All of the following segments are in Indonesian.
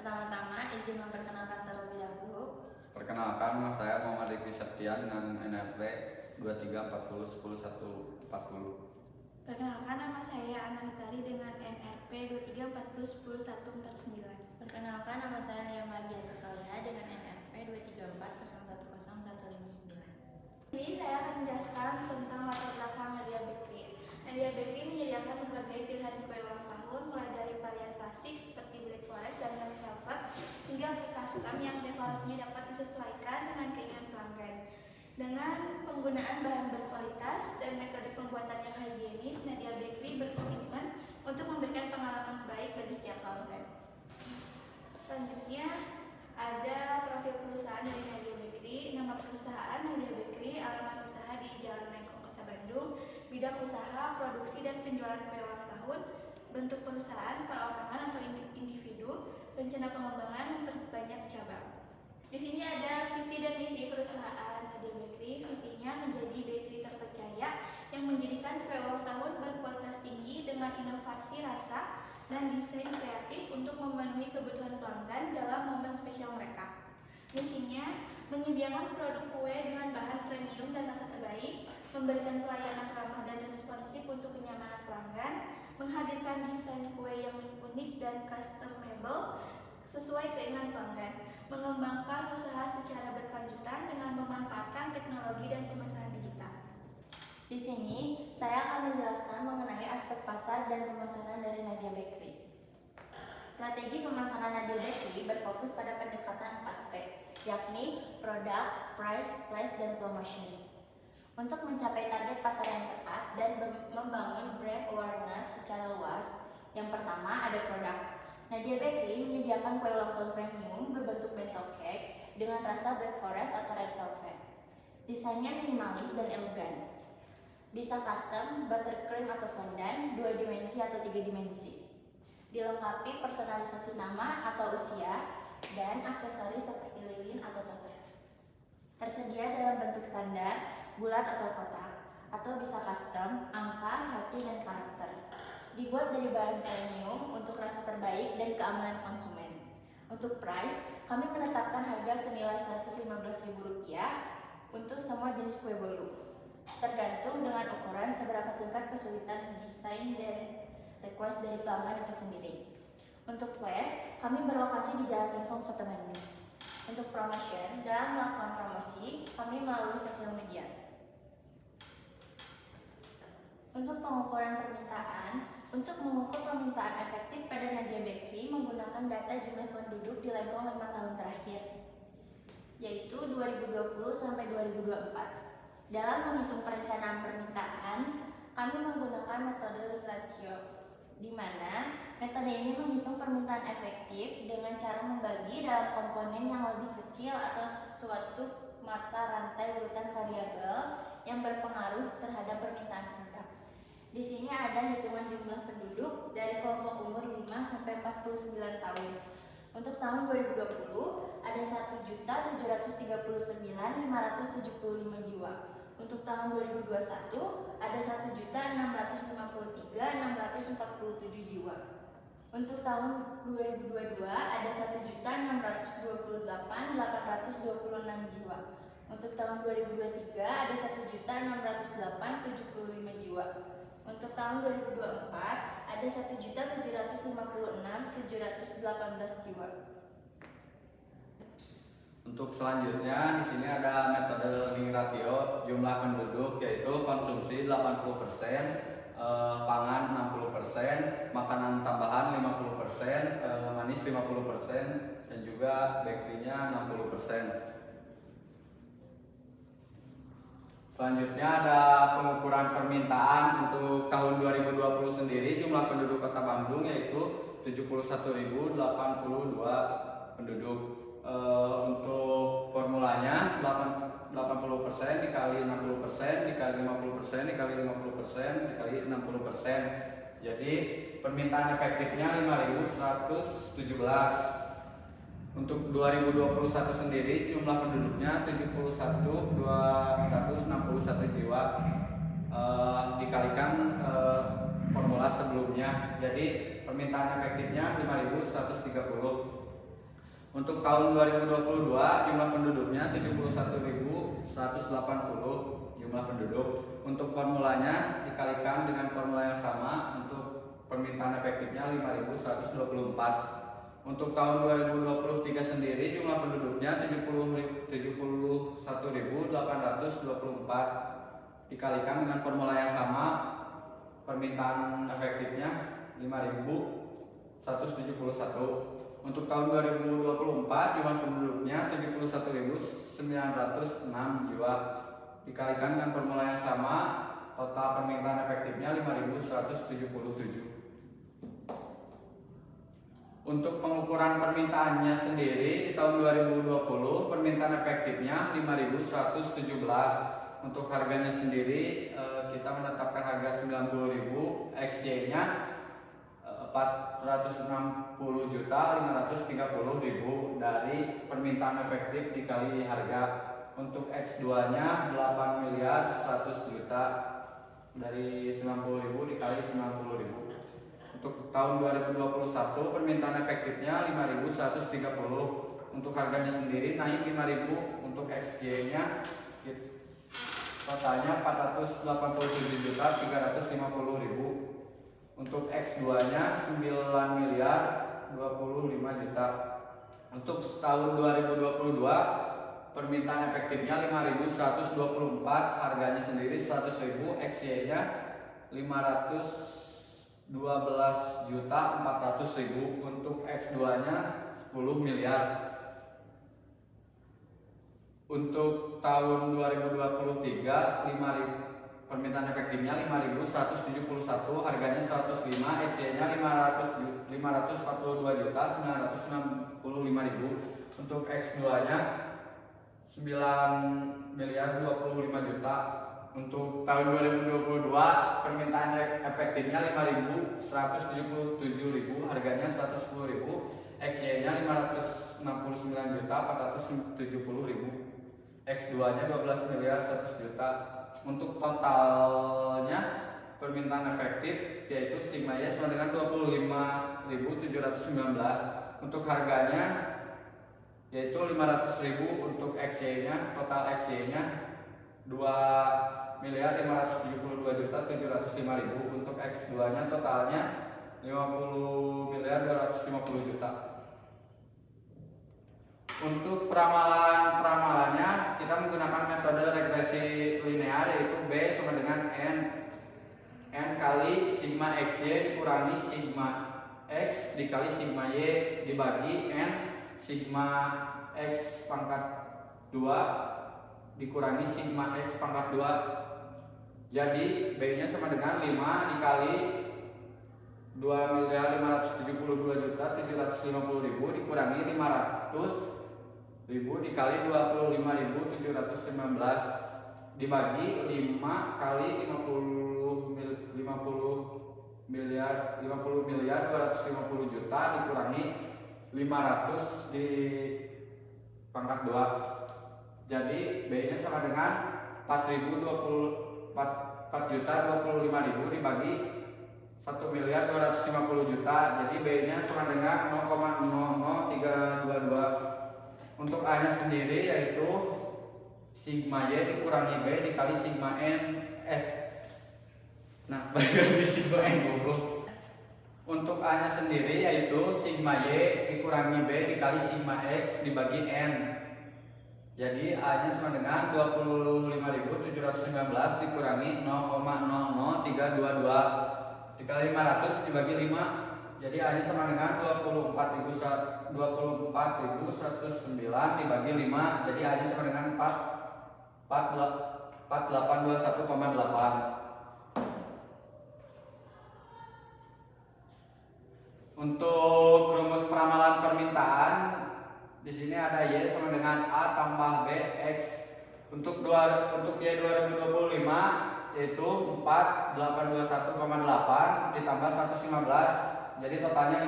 Pertama-tama izin memperkenalkan terlebih dahulu. Perkenalkan, nama saya Muhammad Riki Septian dengan NRP 2340104140. Perkenalkan, nama saya Anantari dengan NRP 2340104149. Perkenalkan, nama saya Lia Mardiati Soleha dengan NRP 234010159. Ini saya akan menjelaskan tentang latar belakang Nadia Bakery. Nadia Bakery menyediakan berbagai pilihan kue ulang tahun, mulai dari varian klasik seperti Black Forest dan Red Velvet, hingga kue custom yang dekorasinya dapat disesuaikan dengan keinginan pelanggan. Dengan penggunaan bahan berkualitas dan metode pembuatan yang higienis, Nadia Bakery berkomitmen untuk memberikan pengalaman terbaik bagi setiap pelanggan. Selanjutnya ada profil perusahaan dari Nadia Bakery. Nama perusahaan Nadia Bakery, alamat usaha di Jalan Lengkong, Kota Bandung, bidang usaha, produksi dan penjualan kue ulang tahun, bentuk perusahaan, perorangan atau individu, rencana pengembangan memperbanyak cabang. Di sini ada visi dan misi perusahaan Nadia Bakery. Visinya menjadi bakery terpercaya yang menjadikan kue ulang tahun berkualitas tinggi dengan inovasi rasa dan desain kreatif untuk memenuhi kebutuhan pelanggan dalam momen spesial mereka. Misinya menyediakan produk kue dengan bahan premium dan rasa terbaik, memberikan pelayanan ramah dan responsif untuk kenyamanan pelanggan, menghadirkan desain kue yang unik dan customable sesuai keinginan pelanggan, mengembangkan usaha secara berkelanjutan dengan memanfaatkan teknologi dan pemasaran digital. Di sini, saya akan menjelaskan mengenai aspek pasar dan pemasaran dari Nadia Bakery. Strategi pemasaran Nadia Bakery berfokus pada pendekatan 4P, yakni product, price, place, dan promotion. Untuk mencapai target pasar yang tepat dan membangun brand awareness secara luas, yang pertama ada produk. Nadia Bakery menyediakan kue ulang tahun premium berbentuk bento cake dengan rasa Black Forest atau Red Velvet. Desainnya minimalis dan elegan. Bisa custom, buttercream atau fondant, 2 dimensi atau 3 dimensi. Dilengkapi personalisasi nama atau usia dan aksesoris seperti lilin atau topeng. Tersedia dalam bentuk standar, bulat atau kotak, atau bisa custom, angka, hati, dan karakter. Dibuat dari bahan premium untuk rasa terbaik dan keamanan konsumen. Untuk price, kami menetapkan harga senilai Rp115.000 untuk semua jenis kue bolu. Tergantung dengan ukuran seberapa tingkat kesulitan desain dan request dari pelanggan itu sendiri. Untuk place, kami berlokasi di Jalan Lengkong, Kota Bandung. Untuk promotion, dalam melakukan promosi, kami melalui sosial media. Untuk pengukuran permintaan, untuk mengukur permintaan efektif pada Nadia Bakery menggunakan data jumlah penduduk di Lengkong 5 tahun terakhir, yaitu 2020 sampai 2024. Dalam menghitung perencanaan permintaan, kami menggunakan metode link ratio, di mana metode ini menghitung permintaan efektif dengan cara membagi dalam komponen yang lebih kecil atau suatu mata rantai urutan variabel yang berpengaruh terhadap permintaan produk. Di sini ada hitungan jumlah penduduk dari kelompok umur 5 sampai 49 tahun. Untuk tahun 2020 ada 1.739.575 jiwa. Untuk tahun 2021 ada 1.653.647 jiwa. Untuk tahun 2022 ada 1.628.826 jiwa. Untuk tahun 2023 ada 1.608.75 jiwa. Untuk tahun 2024 ada 1.756.718 jiwa. Untuk selanjutnya di sini ada metode link ratio jumlah penduduk, yaitu konsumsi 80%, pangan 60%, makanan tambahan 50%, manis 50%, dan juga bakery-nya 60%. Selanjutnya ada pengukuran permintaan. Untuk tahun 2020 sendiri jumlah penduduk Kota Bandung yaitu 71.082 penduduk. Untuk formulanya 80% dikali 60% dikali 50% dikali 50% dikali 60%. Jadi permintaan efektifnya 5.117. Untuk 2021 sendiri jumlah penduduknya 71.261 jiwa, dikalikan formula sebelumnya. Jadi permintaan efektifnya 5.130. Untuk tahun 2022 jumlah penduduknya 71.180 jumlah penduduk. Untuk formulanya dikalikan dengan formula yang sama. Untuk permintaan efektifnya 5.124. Untuk tahun 2023 sendiri jumlah penduduknya 71.824 dikalikan dengan formula yang sama. Permintaan efektifnya 5.171. Untuk tahun 2024 jumlah penduduknya 71.906 jiwa dikalikan dengan formula yang sama. Total permintaan efektifnya 5.177. Untuk pengukuran permintaannya sendiri di tahun 2020 permintaan efektifnya 5.117. Untuk harganya sendiri kita menetapkan harga 90.000, XY-nya 460.530.000 dari permintaan efektif dikali harga. Untuk X2-nya 8.100.000.000 dari 90.000 dikali 90.000. Untuk tahun 2021 permintaan efektifnya 5.130. Untuk harganya sendiri naik 5.000. Untuk XY-nya totalnya 487.350.000. Untuk X2-nya 9.025.000.000. Untuk tahun 2022 permintaan efektifnya 5.124, harganya sendiri 100.000, XY-nya 512.400.000. Untuk X2-nya 10 miliar. Untuk tahun 2023 permintaan efektifnya 5.171, harganya 105, XY-nya 542.965.000. Untuk X2-nya 9.025.000.000. Untuk tahun 2022 permintaan efektifnya 5.177.000, harganya 110.000, XY-nya 569.470.000. X2-nya 12.100.000.000. Untuk totalnya permintaan efektif yaitu sigma Y sama dengan 25.719. Untuk harganya yaitu 500.000. Untuk XY-nya, total XY-nya 2.572.705.000. Untuk X2-nya totalnya 50.250.000.000. Untuk peramalannya kita menggunakan metode regresi linear, yaitu B sama dengan N kali sigma XY dikurangi sigma X dikali sigma Y dibagi N sigma X pangkat 2 dikurangi sigma X pangkat 2. Jadi B nya sama dengan 5 dikali 2.572.750.000 dikurangi 500.000 dikali 25.719 dibagi 5 kali 50.250.000.000 dikurangi 500 di pangkat 2. Jadi B nya sama dengan 4.025.000 dibagi 1.250.000.000. Jadi B nya sama dengan 0,00322. Untuk A nya sendiri yaitu sigma Y dikurangi B dikali sigma N F. Nah, bagi sigma N goblok. Untuk A nya sendiri yaitu sigma Y dikurangi B dikali sigma X dibagi N. Jadi A nya sama dengan 25.719 dikurangi 0,00322 dikali 500 dibagi 5. Jadi A nya sama dengan 24.109 dibagi 5. Jadi A nya sama dengan 4821,8. Untuk rumus peramalan permintaan di sini ada Y sama dengan A tambah B X. Untuk Y 2025 yaitu 4821,8 ditambah 115. Jadi totalnya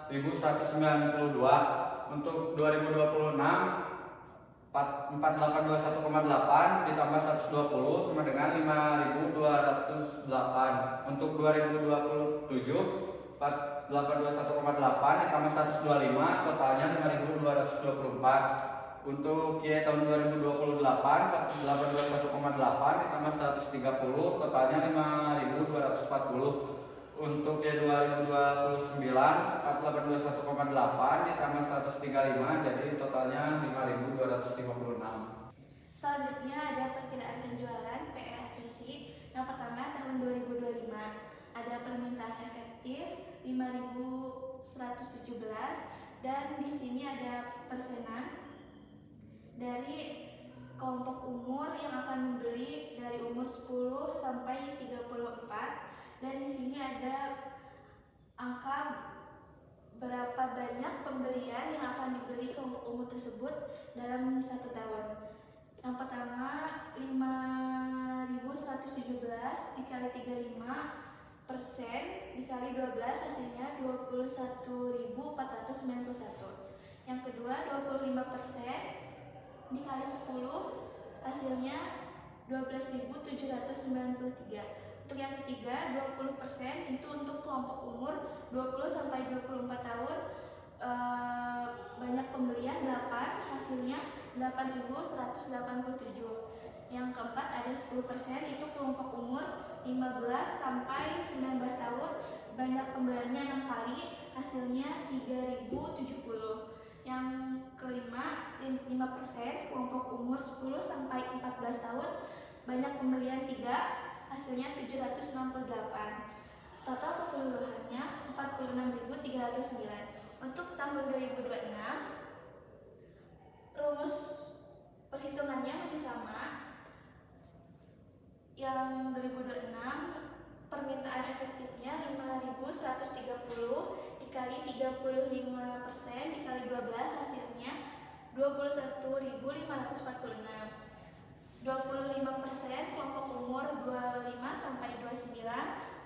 5.192. Untuk 2026 4821,8 ditambah 120 sama dengan 5.208. Untuk 2027 821,8 ditambah 125 totalnya 5.224. Untuk Y tahun 2028 821,8 ditambah 130 totalnya 5.240. Untuk Y 2029 4821,8 ditambah 135 jadi totalnya 5.256. Selanjutnya ada perkiraan penjualan PE asumsi. Yang pertama tahun 2025 ada permintaan efektif 5.117 dan di sini ada persenan dari kelompok umur yang akan membeli dari umur 10 sampai 34 dan di sini ada angka berapa banyak pembelian yang akan dibeli kelompok umur tersebut dalam 1 tahun. Yang pertama 5.117 dikali 35% dikali 12 hasilnya 21.491. Yang kedua 25% dikali 10 hasilnya 12.793. Untuk yang ketiga 20% itu untuk kelompok umur 20 sampai 24 tahun banyak pembelian 8 hasilnya 8.187. Yang keempat ada 10% itu kelompok umur 15 sampai 19 tahun banyak pembeliannya 6 kali hasilnya 3.070. Yang kelima 5% kelompok umur 10 sampai 14 tahun banyak pembelian 3 hasilnya 768. Total keseluruhannya 46.309. Untuk tahun 2026 rumus perhitungannya masih sama. Yang 2026 permintaan efektifnya 5.130 dikali 35% dikali 12 hasilnya 21.546. 25% kelompok umur 25 sampai 29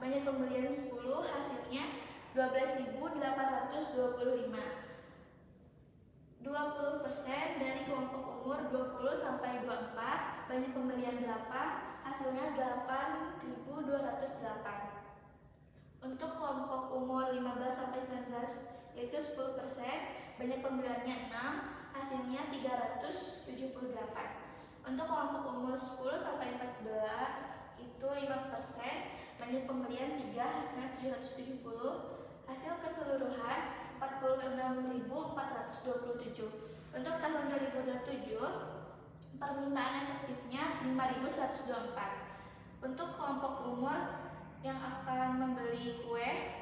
banyak pembelian 10 hasilnya 12.825. 20% dari kelompok umur 20 sampai 24 banyak pembelian 8 hasilnya 8.208. Untuk kelompok umur 15 sampai 19 yaitu 10% banyak pembeliannya 6 hasilnya 378. Untuk kelompok umur 10 sampai 14 itu 5% banyak pembelian 3 hasilnya 770. Hasil keseluruhan 46.427. Untuk tahun 2027 permintaan efektifnya 5.124. Untuk kelompok umur yang akan membeli kue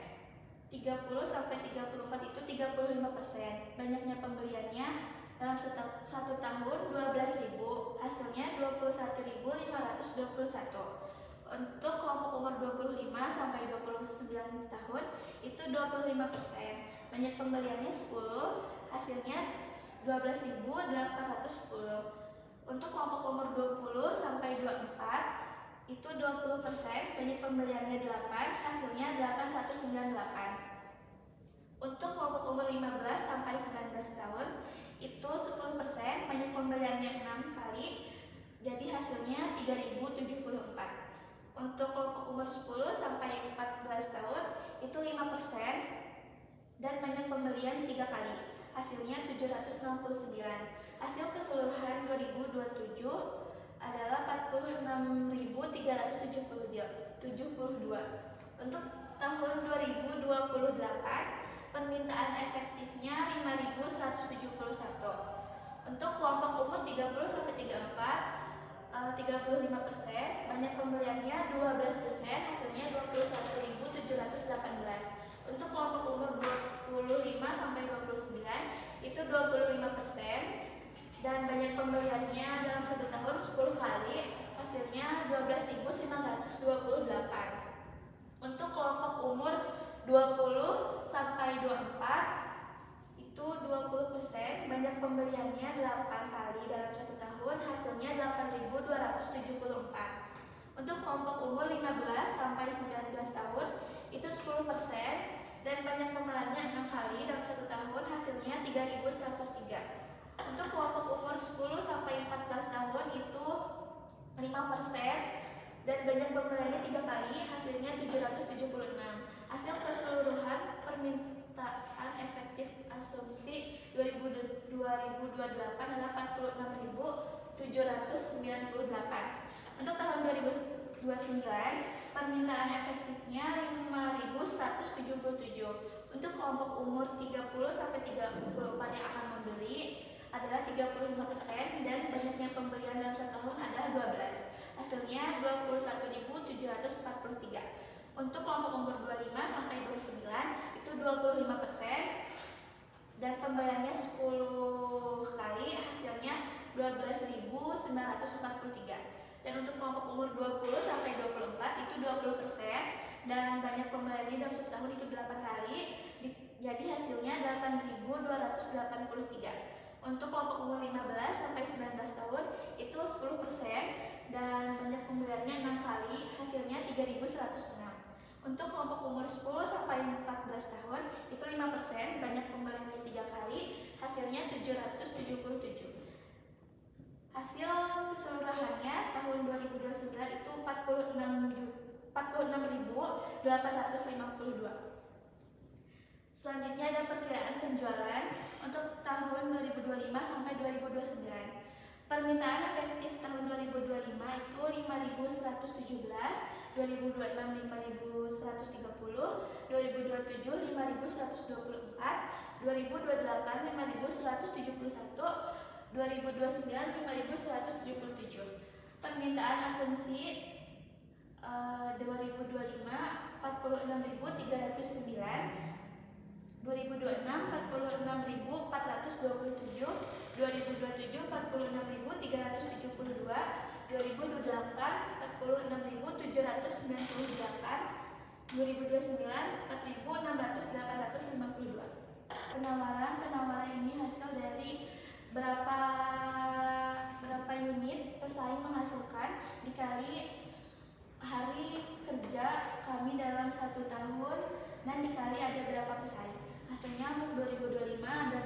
30 sampai 34 itu 35%. Banyaknya pembeliannya dalam satu tahun 12.000 hasilnya 21.521. Untuk kelompok umur 25 sampai 29 tahun itu 25%. Banyak pembeliannya 10 hasilnya 12.810. Untuk kelompok umur 20 sampai 24 itu 20%, banyak pembeliannya 8 hasilnya 8198. Untuk kelompok umur 15 sampai 19 tahun itu 10%, banyak pembeliannya 6 kali jadi hasilnya 3074. Untuk kelompok umur 10 sampai 14 tahun itu 5% dan banyak pembelian 3 kali hasilnya 769. Hasil keseluruhan 2027 adalah 46.372. Untuk tahun 2028 permintaan efektifnya 5.171. Untuk kelompok umur 30 sampai 34 35%, banyak pembeliannya 12% hasilnya 21.718. Untuk kelompok umur 25 sampai 29 itu 25% dan banyak pembeliannya dalam 1 tahun 10 kali hasilnya 12.928. Untuk kelompok umur 20 sampai 24 itu 20%, banyak pembeliannya 8 kali dalam 1 tahun hasilnya 8.274. Untuk kelompok umur 15 sampai 19 tahun itu 10% dan banyak pembeliannya 6 kali dalam 1 tahun hasilnya 3.103. Untuk kelompok umur 10 sampai 14 tahun itu 5% dan banyak pembeliannya 3 kali hasilnya 776. Hasil keseluruhan permintaan efektif asumsi 2028 adalah 46.798. Untuk tahun 2029, permintaan efektifnya 5.177. Untuk kelompok umur 30 sampai 34 yang akan membeli adalah 35% dan banyaknya pembelian dalam 1 tahun adalah 12. Hasilnya 21.743. Untuk kelompok umur 25 sampai 29 itu 25% dan pembeliannya 10 kali, hasilnya 12.943. Dan untuk kelompok umur 20 sampai 24 itu 20% dan banyak pembeliannya dalam 1 tahun itu 8 kali, jadi hasilnya 8.283. Untuk kelompok umur 15 sampai 19 tahun itu 10% dan banyak pembeliannya 6 kali, hasilnya 3.106. Untuk kelompok umur 10 sampai 14 tahun itu 5%, banyak pembeliannya 3 kali, hasilnya 777. Hasil keseluruhannya tahun 2029 itu 46.852. Selanjutnya ada perkiraan penjualan untuk tahun 2025 sampai 2029. Permintaan efektif tahun 2025 itu 5.117, 2026 5.130, 2027 5.124, 2028 5.171, 2029 5.177. Permintaan asumsi 2025 46.309, 2026 46.427, 2027 46.372, 2028 46.798, 2029 4.600.852. Penawaran ini hasil dari berapa unit pesaing menghasilkan dikali hari kerja kami dalam 1 tahun dan dikali ada berapa pesaing. Hasilnya untuk 2025 ada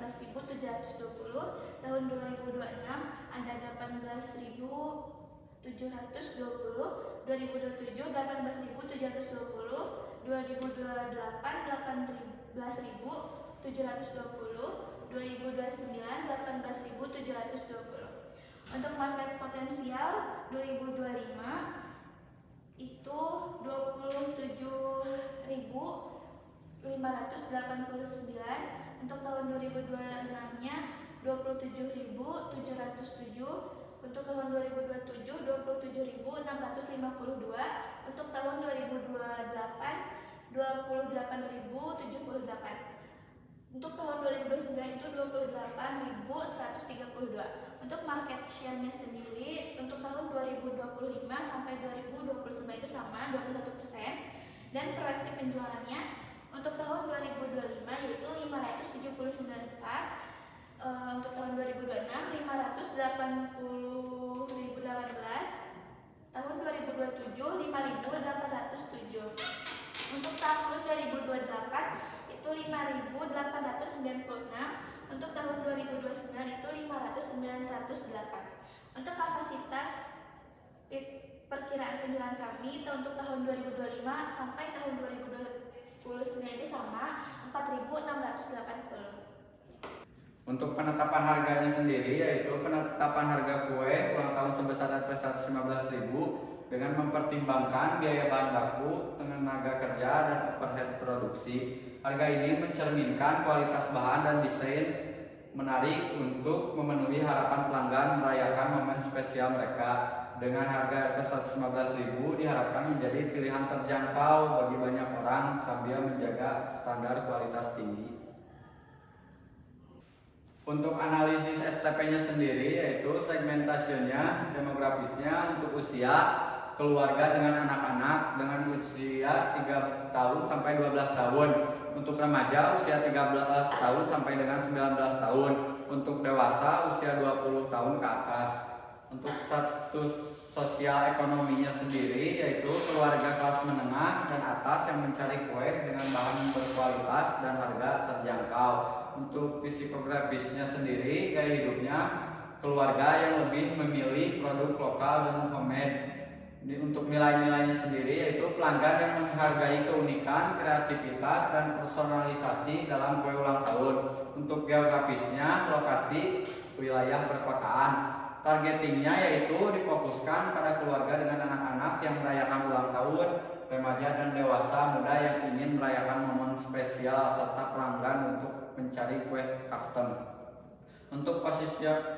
18.720, tahun 2026 ada 18.720, 2027 18.720, 2028 18.720, 2029 18.720. Untuk market potensial 2025 itu 27.589, untuk tahun 2026-nya 27.707, untuk tahun 2027 27.652, untuk tahun 2028 28.078. Untuk tahun 2029 itu 28.132. Untuk market share-nya sendiri untuk tahun 2025 sampai 2029 itu sama 21%, dan proyeksi penjualannya untuk tahun 2025 yaitu 579 part, untuk tahun 2026 580.018, tahun 2027 5.807. Untuk tahun 2028 itu 5.896, untuk tahun 2029 itu 5.908. Untuk kapasitas perkiraan penjualan kami untuk tahun 2025 sampai tahun 2029 itu sama 4.680. Untuk penetapan harganya sendiri yaitu penetapan harga kue ulang tahun sebesar Rp115.000 dengan mempertimbangkan biaya bahan baku, tenaga kerja, dan overhead produksi. Harga ini mencerminkan kualitas bahan dan desain menarik untuk memenuhi harapan pelanggan merayakan momen spesial mereka. Dengan harga Rp115.000 diharapkan menjadi pilihan terjangkau bagi banyak orang sambil menjaga standar kualitas tinggi. Untuk analisis STP-nya sendiri yaitu segmentasinya, demografisnya untuk usia keluarga dengan anak-anak dengan usia 3 tahun sampai 12 tahun. Untuk remaja usia 13 tahun sampai dengan 19 tahun. Untuk dewasa usia 20 tahun ke atas. Untuk status sosial ekonominya sendiri yaitu keluarga kelas menengah dan atas yang mencari kue dengan bahan berkualitas dan harga terjangkau. Untuk psikografisnya sendiri, gaya hidupnya keluarga yang lebih memilih produk lokal dan homemade Untuk nilai-nilainya sendiri yaitu pelanggan yang menghargai keunikan, kreativitas, dan personalisasi dalam kue ulang tahun. Untuk geografisnya, lokasi wilayah perkotaan. Targetingnya yaitu difokuskan pada keluarga dengan anak-anak yang merayakan ulang tahun, remaja dan dewasa muda yang ingin merayakan momen spesial, serta pelanggan untuk mencari kue custom. Untuk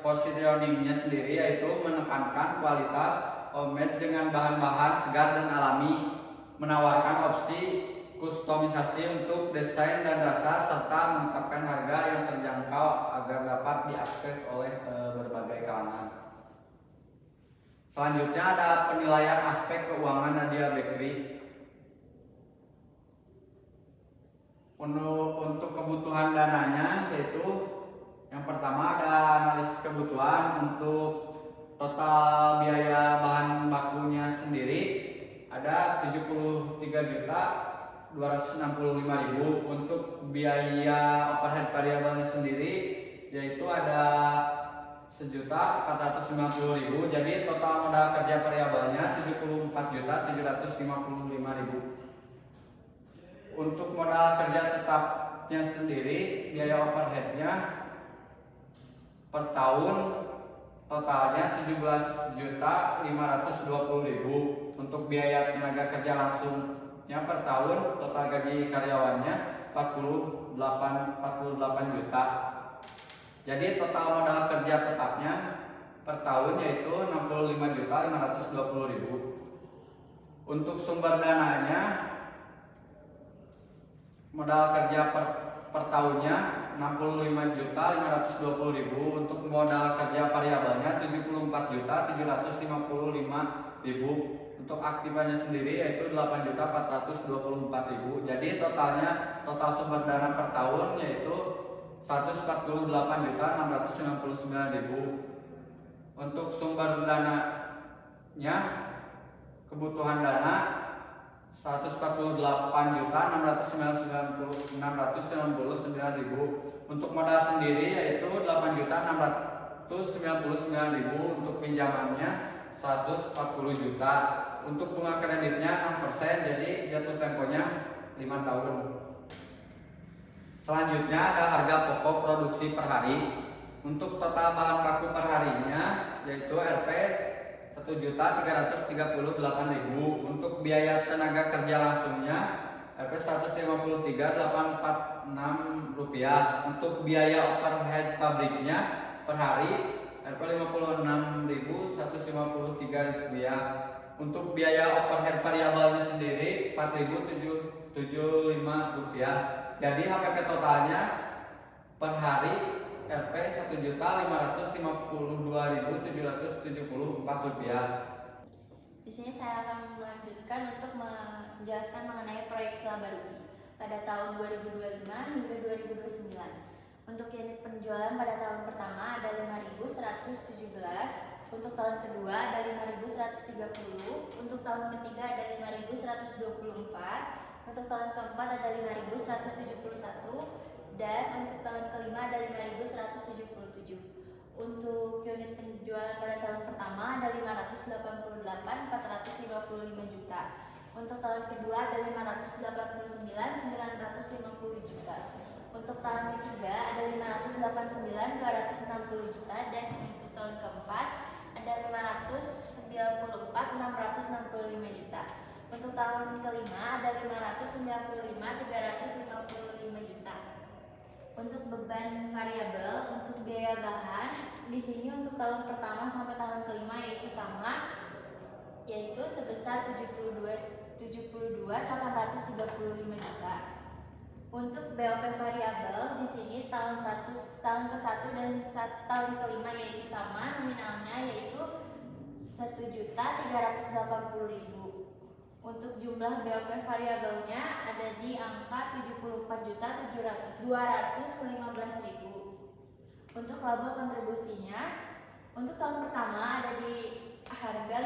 positioningnya sendiri yaitu menekankan kualitas homemade dengan bahan-bahan segar dan alami, menawarkan opsi kustomisasi untuk desain dan rasa, serta menetapkan harga yang terjangkau agar dapat diakses oleh berbagai kalangan. Selanjutnya ada penilaian aspek keuangan Nadia Bakery. Untuk kebutuhan dananya yaitu yang pertama ada analisis kebutuhan. Untuk total biaya bahan bakunya sendiri ada 73.265.000. Untuk biaya overhead variabelnya sendiri yaitu ada 1.490.000. Jadi total modal kerja variabelnya 74.755.000. Untuk modal kerja tetapnya sendiri biaya overheadnya per tahun totalnya 17.520.000. Untuk biaya tenaga kerja langsungnya per tahun total gaji karyawannya 48 juta. Jadi total modal kerja tetapnya per tahun yaitu 65.520.000. Untuk sumber dananya modal kerja per tahunnya 65.520.000. Untuk modal kerja variabelnya 74.755.000. Untuk aktifannya sendiri yaitu 8.424.000. Jadi total sumber dana per tahun yaitu 148.699.000. Untuk sumber dananya kebutuhan dana 148.699.000. Untuk modal sendiri yaitu 8.699.000. Untuk pinjamannya 140 juta. Untuk bunga kreditnya 6%, jadi jatuh temponya 5 tahun. Selanjutnya ada harga pokok produksi per hari. Untuk total bahan baku per harinya yaitu Rp 1.338.000. Untuk biaya tenaga kerja langsungnya Rp 153.846 rupiah. Untuk biaya overhead pabriknya per hari Rp 56.153 rupiah. Untuk biaya overhead variabelnya sendiri 4.075 rupiah. Jadi HPP totalnya per hari Rp 1.552.774 rupiah. Di sini saya akan melanjutkan untuk menjelaskan mengenai proyek Selabaruki pada tahun 2025 hingga 2029. Untuk unit penjualan pada tahun pertama ada 5.117, untuk tahun kedua ada 5.130, untuk tahun ketiga ada 5.124, untuk tahun keempat ada 5.171, dan untuk tahun kelima ada 5.177. Untuk unit penjualan pada tahun pertama ada 588.455 juta. Untuk tahun kedua ada 589.950 juta. Untuk tahun ketiga ada 589.260 juta, dan untuk tahun keempat ada 594.665 juta. Untuk tahun kelima ada 595.355 juta. Untuk beban variabel untuk biaya bahan di sini untuk tahun pertama sampai tahun kelima yaitu sama, yaitu sebesar 72.835 juta. Untuk BOP variabel di sini tahun ke-1 dan tahun kelima yaitu sama, nominalnya yaitu 1.380.000. Untuk jumlah BOP variabelnya ada di angka 74.215.000. Untuk laba kontribusinya untuk tahun pertama ada di harga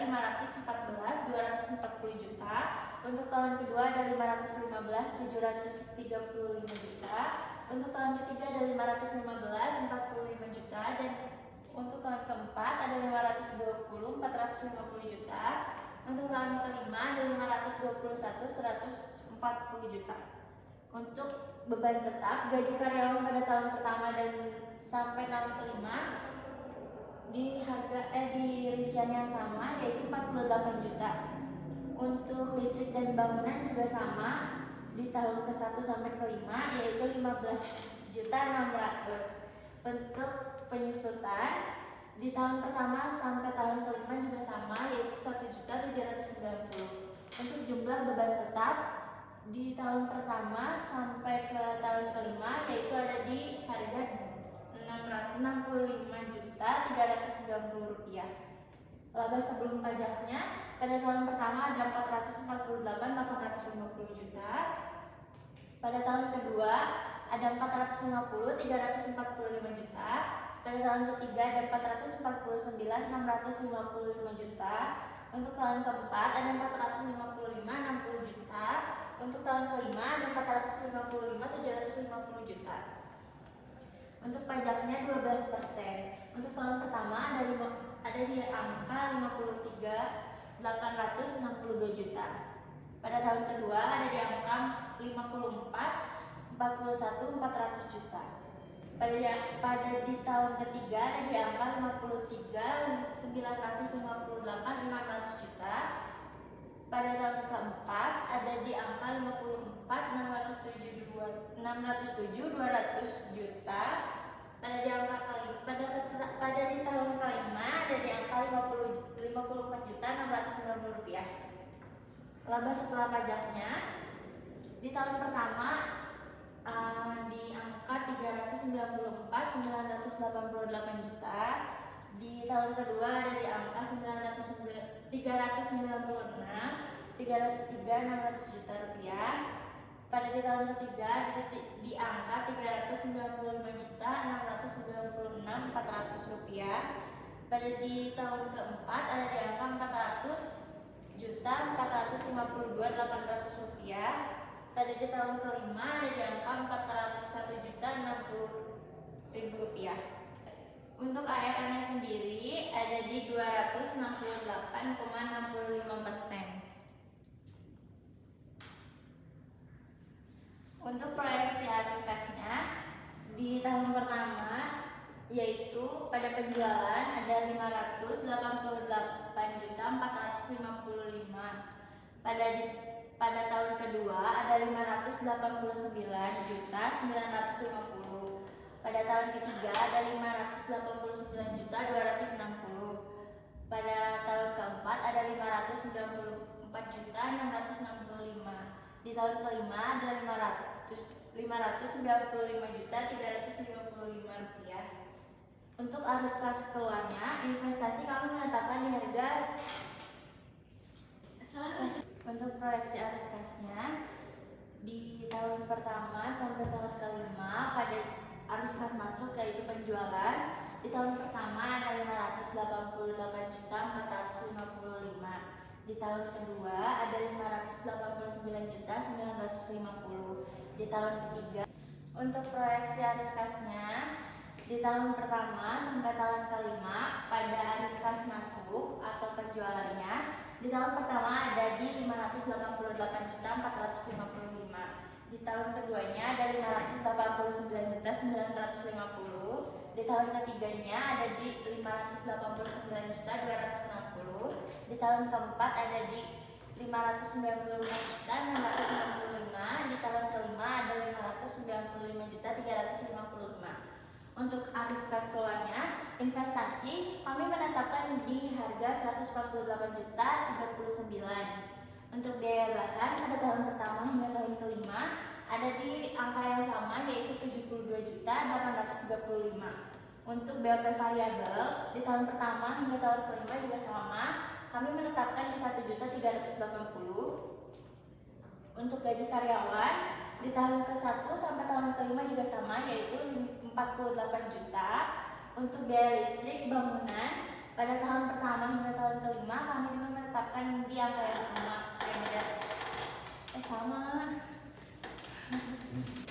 514.240 juta. Untuk tahun kedua ada 515.735 juta. Untuk tahun ketiga ada 515.45 juta, dan untuk tahun keempat ada 520.450 juta. Untuk tahun kelima ada 521.140 juta. Untuk beban tetap gaji karyawan pada tahun pertama dan sampai tahun kelima di rincian yang sama yaitu 48 juta. Untuk listrik dan bangunan juga sama di tahun ke-1 sampai ke-5 yaitu 15.600.000. Untuk penyusutan di tahun pertama sampai tahun ke-5 juga sama yaitu 1.790.000. Untuk jumlah beban tetap di tahun pertama sampai ke tahun ke-5 yaitu ada di harga Rp65.390.000. Laba sebelum pajaknya pada tahun pertama ada 448.850 juta. Pada tahun kedua ada 450.345 juta. Pada tahun ketiga ada 449.655 juta. Untuk tahun keempat ada 455.60 juta. Untuk tahun kelima ada 455.750 juta. Untuk pajaknya 12%. Untuk tahun pertama ada di angka 53.862 juta. Pada tahun kedua ada di angka 41.400 juta. Pada di tahun ketiga ada di angka 53.958.600 juta. Pada tahun keempat ada di angka 54.607.200 juta. Pada di tahun kelima ada di angka 54.690 rupiah. Laba setelah pajaknya di tahun pertama di angka 394.988 juta. Di tahun kedua ada di angka 303.600 juta rupiah. Pada di tahun ketiga ada di angka 395.696.400 rupiah. Pada di tahun keempat ada di angka 400.452.800 rupiah. Pada di tahun kelima ada di angka 401.060.000 rupiah. Untuk ARR-nya sendiri ada di 268,65%. Untuk proyeksi arus kasnya di tahun pertama yaitu pada penjualan ada 588.455. Pada tahun kedua ada 589.950. Pada tahun ketiga ada 589.260. Pada tahun keempat ada 594.665. Di tahun kelima ada 595.355 rupiah. Untuk arus kas keluarnya, investasi kami menetapkan di harga. Untuk proyeksi arus kasnya di tahun pertama sampai tahun kelima pada arus kas masuk yaitu penjualan di tahun pertama ada 588.455. Di tahun kedua ada 589.950. Di tahun ketiga. Untuk proyeksi arus kasnya di tahun pertama sampai tahun kelima pada arus kas masuk atau penjualannya di tahun pertama ada di 588.455. Di tahun keduanya ada 589.950. Di tahun ketiganya ada di 589.260. Di tahun keempat ada di 595.665. Di tahun kelima ada 595.355. Untuk arus kas keluarnya, investasi kami menetapkan di harga 148.039. Untuk biaya bahan pada tahun pertama hingga tahun kelima ada di angka yang sama yaitu 72.835. Untuk BOP variabel di tahun pertama hingga tahun kelima juga sama, kami menetapkan di 1.380. Untuk gaji karyawan di tahun ke-1 sampai tahun kelima juga sama yaitu 48 juta. Untuk biaya listrik bangunan pada tahun pertama hingga tahun kelima kami juga menetapkan di angka yang sama.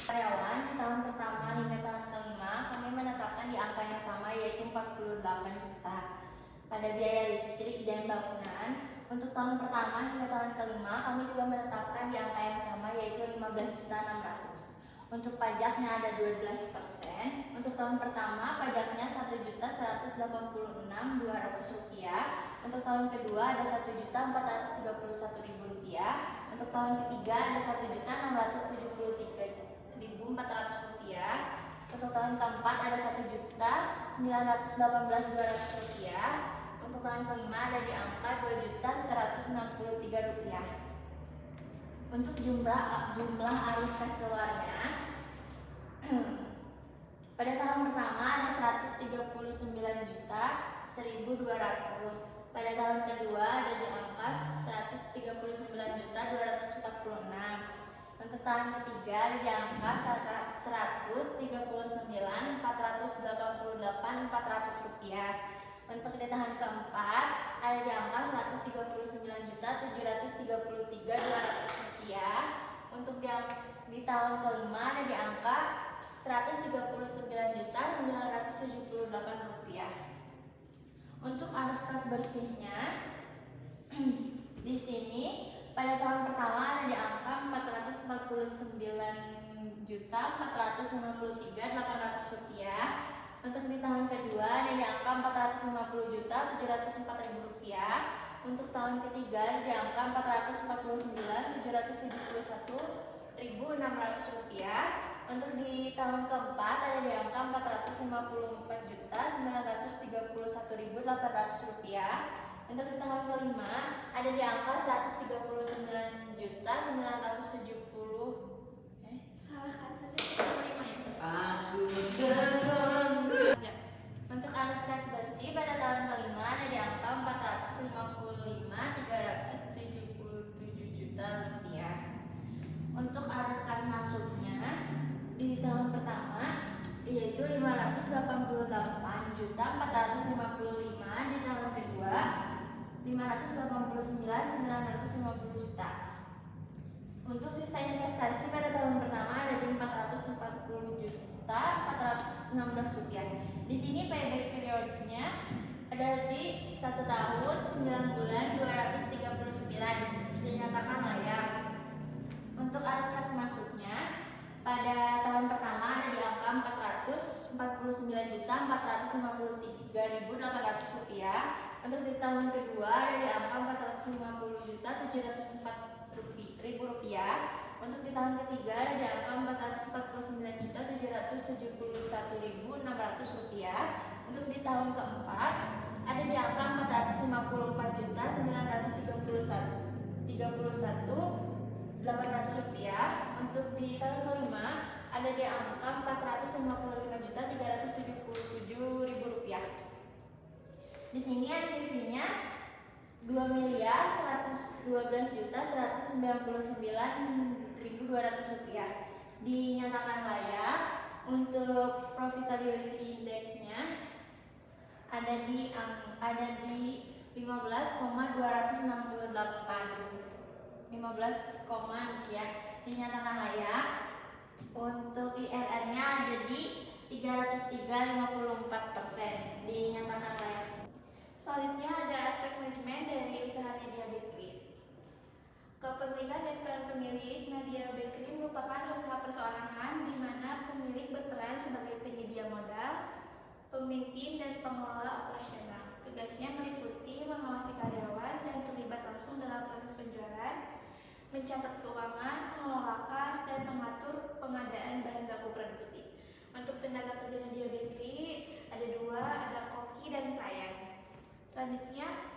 Karyawan di tahun pertama hingga tahun kelima kami menetapkan di angka yang sama yaitu 48 juta. Pada biaya listrik dan bangunan Untuk tahun pertama hingga tahun kelima, kami juga menetapkan di angka yang sama, yaitu 15.600.000. Untuk pajaknya ada 12%. Untuk tahun pertama, pajaknya Rp1.186.200. Untuk tahun kedua ada Rp1.431.000. Untuk tahun ketiga ada Rp1.673.400. Untuk tahun keempat ada Rp1.918.200. Untuk tahun kelima ada di angka Rp2.163.000. Untuk jumlah arus kas keluarnya, pada tahun pertama ada 139.1.200. Pada tahun kedua ada di angka 139.246. Untuk tahun ketiga ada di angka Rp139.488.400. Untuk di tahun keempat ada di angka Rp139.733.200. Untuk di tahun kelima ada di angka Rp139.978. Untuk arus kas bersihnya di sini pada tahun pertama ada di angka Rp449.453.800. Untuk di tahun kedua ada di angka Rp450.704.000. Untuk tahun ketiga ada di angka Rp449.771.600. Untuk di tahun keempat ada di angka Rp454.931.800. Untuk di tahun kelima ada di angka 139.970. Salah kata saya, kelima ya. Untuk arus kas bersih pada tahun kelima ada di angka Rp455.377.000. Untuk arus kas masuknya di tahun pertama yaitu Rp588.455. Di tahun kedua Rp589.950. Untuk sisa investasi pada tahun pertama ada di Rp440.416. Di sini payback periodnya ada di 1 tahun 9 bulan 239, dinyatakan layak. Untuk arus kas masuknya pada tahun pertama ada di angka Rp449.453.800. Untuk di tahun kedua ada di angka Rp450.704.000. Untuk di tahun ketiga ada di angka Rp449.771.600. Untuk di tahun keempat ada di angka Rp454.931.800. Untuk di tahun kelima ada di angka Rp455.377.000. Di sini NPV-nya Rp2.112.199.200. Dinyatakan layak. Untuk profitability index-nya ada di 15,268. 15, ya. Dinyatakan layak. Untuk IRR-nya ada di 303,54%. Dinyatakan layak. Selanjutnya ada aspek manajemen dari usaha Nadia Bakery. Kepemilikan dan peran pemilik Nadia Bakery merupakan usaha perseorangan di mana pemilik berperan sebagai penyedia modal, pemimpin, dan pengelola operasional. Tugasnya meliputi mengawasi karyawan dan terlibat langsung dalam proses penjualan, mencatat keuangan, mengelola kas, dan mengatur pengadaan bahan baku produksi. Untuk tenaga kerja Nadia Bakery ada 2, ada koki dan pelayan. Selanjutnya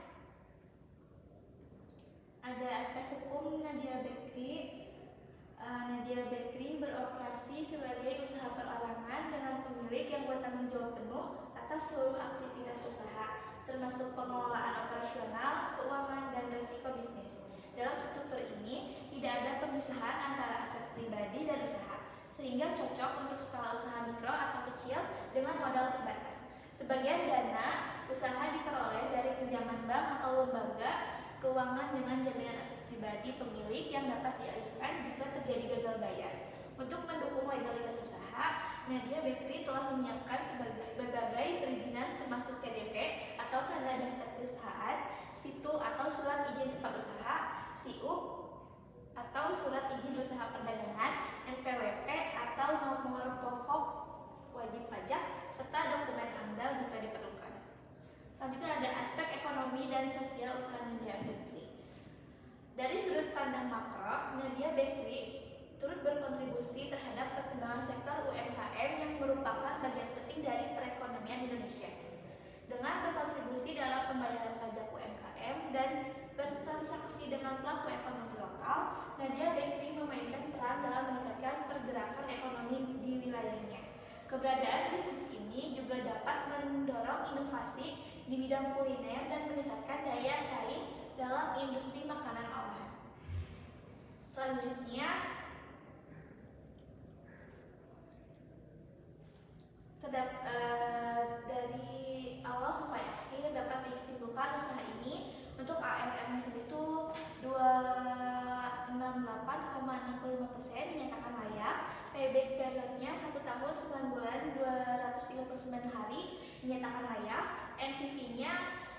ada aspek hukum Nadia Bakery. Nadia Bakery beroperasi sebagai usaha perorangan dengan pemilik yang bertanggung jawab penuh atas seluruh aktivitas usaha, termasuk pengelolaan operasional, keuangan, dan risiko bisnis. Dalam struktur ini tidak ada pemisahan antara aset pribadi dan usaha, sehingga cocok untuk skala usaha mikro atau kecil dengan modal terbatas. Sebagian dana usaha diperoleh dari pinjaman bank atau lembaga keuangan dengan jaminan aset pribadi pemilik yang dapat dialihkan jika terjadi gagal bayar. Untuk mendukung legalitas usaha, Nadia Bakery telah menyiapkan berbagai perizinan termasuk TDP atau tanda daftar perusahaan, SITU atau Surat Izin Tempat Usaha, SIUP atau Surat Izin Usaha Perdagangan, NPWP atau nomor pokok wajib pajak, serta dokumen AMDAL jika diperlukan. Selanjutnya ada aspek ekonomi dan sosial usaha Nadia Bakery. Dari sudut pandang makro, Nadia Bakery turut berkontribusi terhadap perkembangan sektor UMKM yang merupakan bagian penting dari perekonomian Indonesia. Dengan berkontribusi dalam pembayaran pajak UMKM dan bertransaksi dengan pelaku ekonomi lokal, Nadia Bakery memainkan peran dalam meningkatkan pergerakan ekonomi di wilayahnya. Keberadaan bisnis ini juga dapat mendorong inovasi di bidang kuliner dan meningkatkan daya saing dalam industri makanan olahan. Selanjutnya, dari awal sampai akhir dapat disimpulkan usaha ini untuk ARR-nya sendiri itu 268,65% dinyatakan layak, payback periodnya 1 tahun 9 bulan 239 hari dinyatakan layak, NPV-nya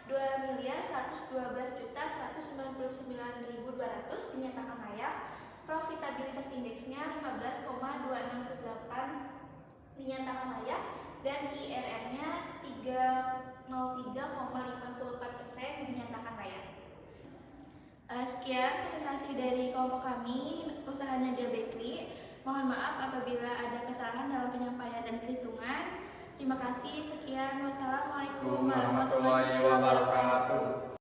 2.112.199.200 dinyatakan layak, profitabilitas indeksnya 15,268 dinyatakan layak, dan IRR-nya 303,54% dinyatakan layak. Sekian presentasi dari kelompok kami, usaha Nadia Bakery. Mohon maaf apabila ada kesalahan dalam penyampaian dan perhitungan. Terima kasih. Sekian. Wassalamualaikum warahmatullahi wabarakatuh.